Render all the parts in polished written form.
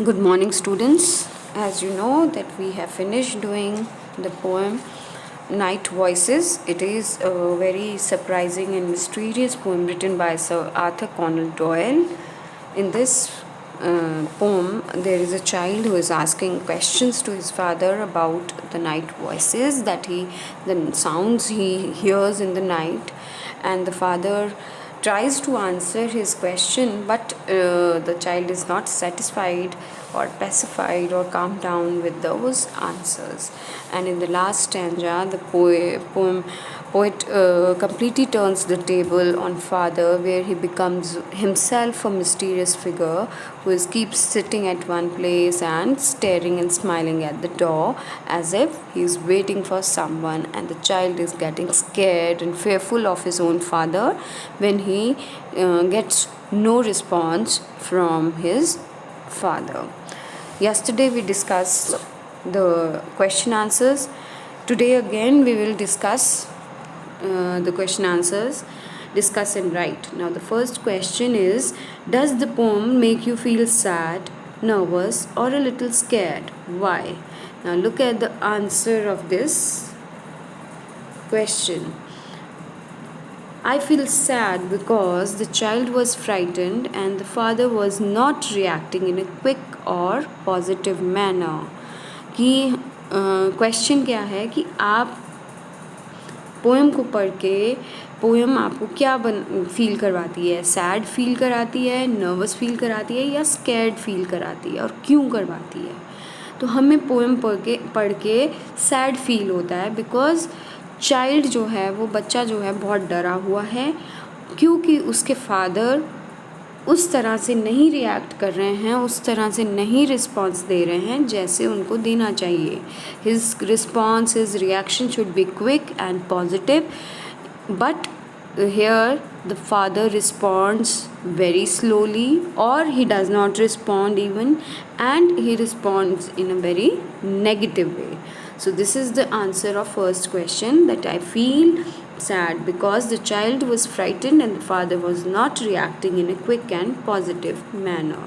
Good morning, students. As you know that we have finished doing the poem Night Voices. It is a very surprising and mysterious poem written by Sir Arthur Conan Doyle. In this poem, there is a child who is asking questions to his father about the night voices the sounds he hears in the night, and the father tries to answer his question, but the child is not satisfied or pacified or calmed down with those answers. And in the last stanza, the poet completely turns the table on father, where he becomes himself a mysterious figure who keeps sitting at one place and staring and smiling at the door as if he is waiting for someone, and the child is getting scared and fearful of his own father when he gets no response from his father. Yesterday we discussed the question answers. Today again we will discuss the question answers, discuss and write. Now the first question is, does the poem make you feel sad, nervous or a little scared? Why? Now look at the answer of this question. I feel sad because the child was frightened and the father was not reacting in a quick or positive manner. कि question क्या है कि आप poem को पढ़ के poem आपको क्या फील करवाती है? सैड फील कराती है, नर्वस फील कराती है या स्कैर्ड फील कराती है, और क्यों करवाती है? तो हमें पोएम पढ़ के सैड फील होता है बिकॉज चाइल्ड जो है, वो बच्चा जो है, बहुत डरा हुआ है क्योंकि उसके फादर उस तरह से नहीं रिएक्ट कर रहे हैं, उस तरह से नहीं रिस्पॉन्स दे रहे हैं जैसे उनको देना चाहिए. His response, his reaction should be quick and positive, but here the father responds very slowly, or he does not respond even, and he responds in a very negative way. So this is the answer of first question, that I feel sad because the child was frightened and the father was not reacting in a quick and positive manner.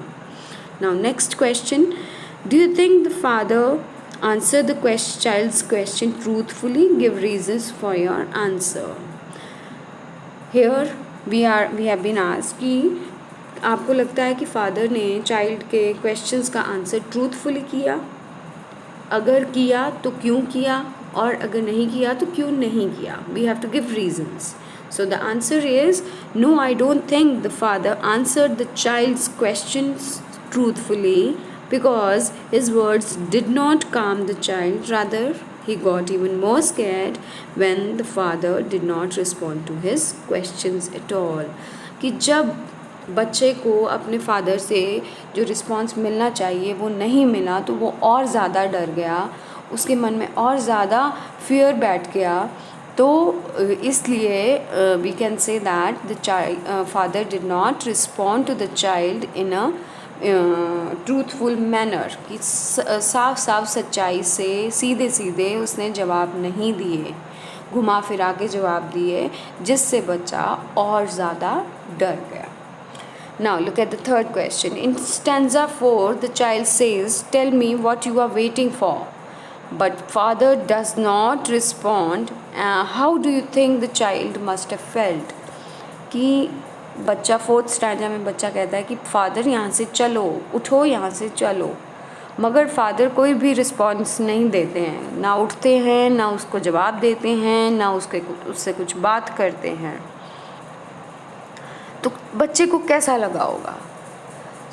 Now next question, do you think the father answered the child's question truthfully? Give reasons for your answer. Here we have been asked कि आपको लगता है कि father ने child के questions का answer truthfully किया? अगर किया तो क्यों किया, और अगर नहीं किया तो क्यों नहीं किया? We have to give reasons. So the answer is no, I don't think the father answered the child's questions truthfully because his words did not calm the child. Rather, he got even more scared when the father did not respond to his questions at all. कि जब बच्चे को अपने father से जो response मिलना चाहिए वो नहीं मिला तो वो और ज़्यादा डर गया, उसके मन में और ज़्यादा फियर बैठ गया. तो इसलिए we can say that the child father did not respond to the child in a truthful manner, कि साफ साफ सच्चाई से सीधे सीधे उसने जवाब नहीं दिए, घुमा फिरा के जवाब दिए, जिससे बच्चा और ज़्यादा डर गया. Now look at the third question. In stanza 4, the child says, "Tell me what you are waiting for." But father does not respond. How do you think the child must have felt? कि बच्चा fourth stanza में बच्चा कहता है कि father यहाँ से चलो, उठो, यहाँ से चलो, मगर फादर कोई भी रिस्पॉन्स नहीं देते हैं, ना उठते हैं, ना उसको जवाब देते हैं, ना उससे कुछ बात करते हैं. तो बच्चे को कैसा लगा होगा?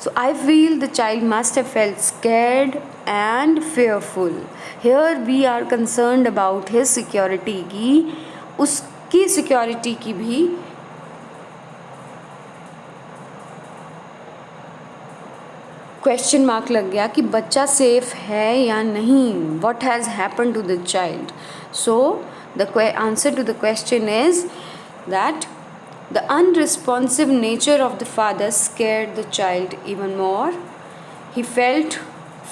So I feel the child must have felt scared and fearful. Here we are concerned about his security, कि उसकी सिक्योरिटी की भी क्वेश्चन मार्क लग गया कि बच्चा सेफ है या नहीं. What has happened to the child? So the answer to the question is that the unresponsive nature of the father scared the child even more. He felt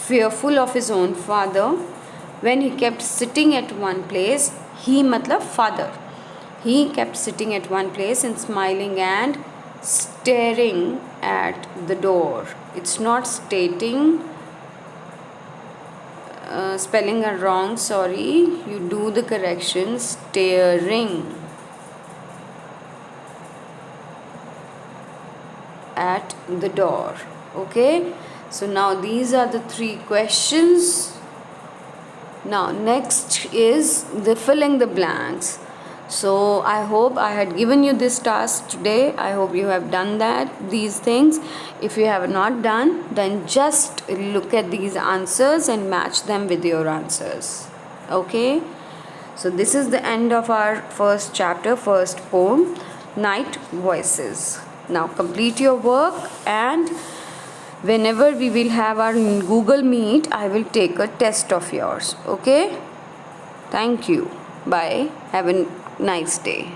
fearful of his own father when he kept sitting at one place. He matlab father. He kept sitting at one place and smiling and staring at the door. It's not stating spelling are wrong, sorry. You do the correction. Staring at the door. Okay, so now these are the 3 questions. Now next is the filling the blanks. So I hope I had given you this task today. I hope you have done these things. If you have not done, then just look at these answers and match them with your answers. Okay, so this is the end of our first chapter, first poem, Night Voices. Now complete your work, and whenever we will have our Google Meet, I will take a test of yours. Okay, thank you. Bye. Have a nice day.